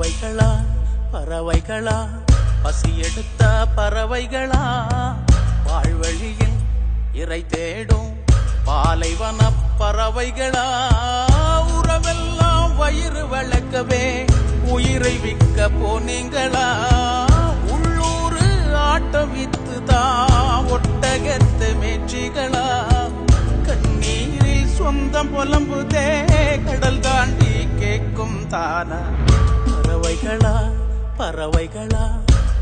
பறவைகளா பறவைகளா பசி எடுத்த பறவைகளா வாழ்வழியில் இறை தேடும் பாலைவன பறவைகளா உறவெல்லாம் வயிறு வளர்க்கவே உயிரை விற்க போனீங்களா உள்ளூரு ஆட்டம் வித்துதான் ஒட்டகத்து மேட்சிகளா கண்ணீரில் சொந்தம் புலம்புதே கடல் தாண்டி கேட்கும் தானா பறவைகளா பறவைகளா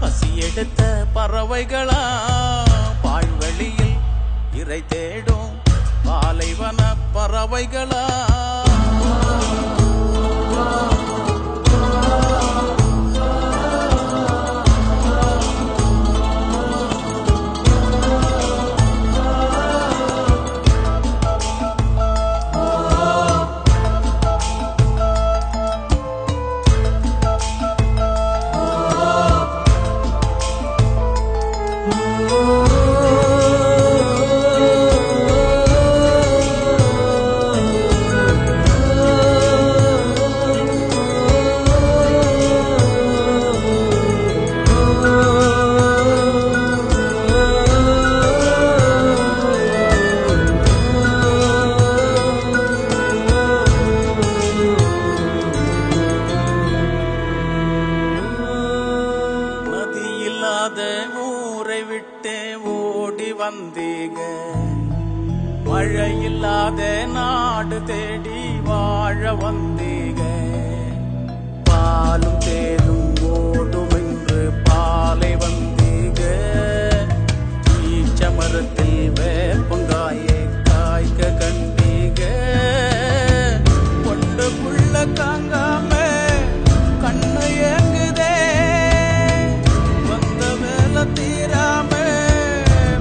பசி எடுத்த பறவைகளா பால்வெளியில் இறை தேடும் பாலைவன பறவைகளா ஊரை விட்டே ஓடி வந்தீங்க மழையில்லாத நாடு தேடி வாழ வந்தீங்க பாலும் தேனும் ஓடும் என்று பாலை வந்தீங்க ஈச்ச மரத்தில் வேப்பங்காயை காய்க்க கண்டீங்க கொண்டுக்குள்ள காங்காம கண்ணு ஏங்குதே தீராம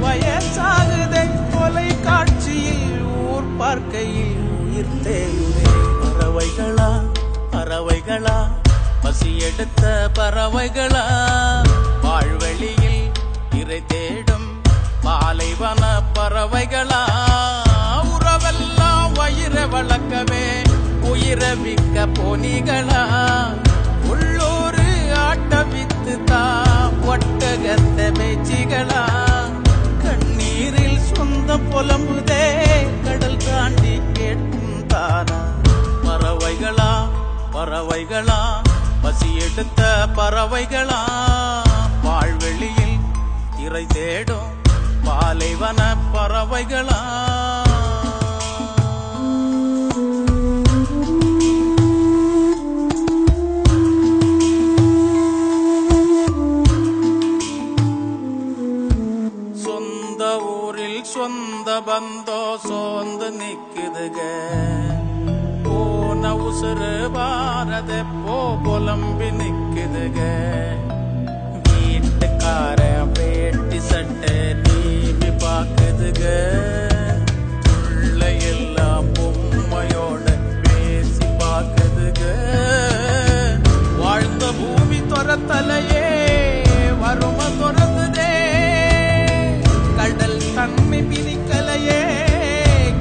வயசாகுதே கொலை காட்சியில் ஊர் பார்க்கையில் உயிர் தேயுதே பறவைகளா பறவைகளா பசி எடுத்த பறவைகளா வாழ்வெளியில் இறை தேடும் பாலைவன பறவைகளா உறவெல்லாம் வயிறை வளர்க்கவே உயிரை விற்க போனீங்களா உள்ளூர் ஆட்ட வித்து தான் ஒட்டகத்த மேய்ச்சிகளா கண்ணீரில் சொந்தம் புலம்புதே கடல் தாண்டி கேட்கும் தானா பறவைகளா பறவைகளா பசி எடுத்த பறவைகளா வாழ்வெளியில் இறை தேடும் பாலைவன பறவைகளா சொந்த பந்தோ சோர்ந்து நிக்குதுக போன உசுறு பாரத புலம்பி நிக்குதுக வீட்டுக்கார வேட்டி சட்டை டிவி பாக்குதுக உள்ள எல்லாம் பொம்மையோட பேசி பாக்குதுக வாழ்ந்த பூமி துரத்தலையே வறுமை துரத்துதே கடல் தன்மை பிரிக்கலையே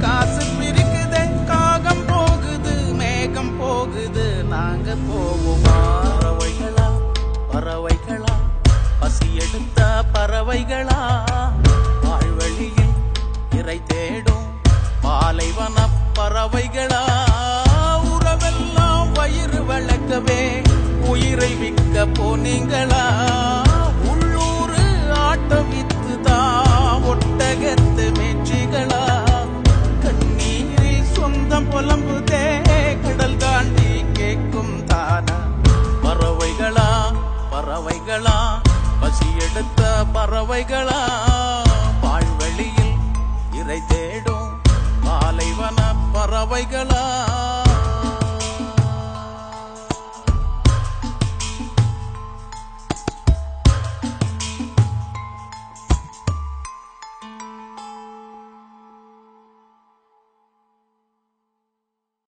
காசு பிரிக்குதே காகம் போகுது மேகம் போகுது நாங்க போவோமா பறவைகளா பறவைகளா பசி எடுத்த பறவைகளா வாழ்வழியில் இறை தேடும் பாலைவன பறவைகளா உறவெல்லாம் வயிறு வளர்க்கவே உயிரை விற்க போனீங்களா உள்ளூரு ஆட்டம் வித்துதான் ஒட்டகத்து மேட்சிகளா கண்ணீரில் சொந்தம் புலம்புதே கடல் தாண்டி கேட்கும் தானா பறவைகளா பறவைகளா பசி எடுத்த பறவைகளா பால்வெளியில் இறை தேடும் பாலைவன பறவைகளா